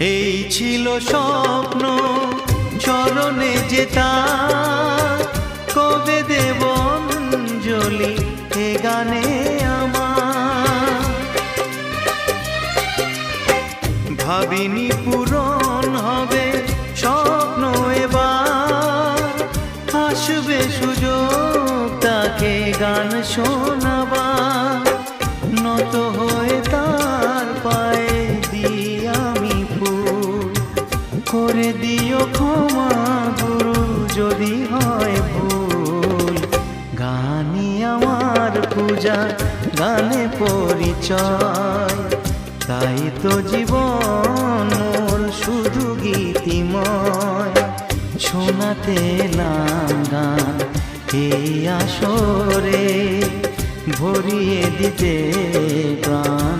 এই ছিল স্বপ্ন চরণে যেতা, কবে দেব অঞ্জলি এ গানে আমার। ভাবিনি পূরণ হবে স্বপ্ন এবার, আসবে সুযোগ তাকে গান শোনাবার। নত হয়ে তার পায়ে দিই আমি ফুল, করে দিও ক্ষমা গুরু যদি হয় ভুল। গানই আমার পূজা, গানে পরিচয়, তাই তো জীবন মোর শুধু গীতিময়। শোনাতে এলাম গান এই আসরে, ভরিয়ে দিতে প্রাণ।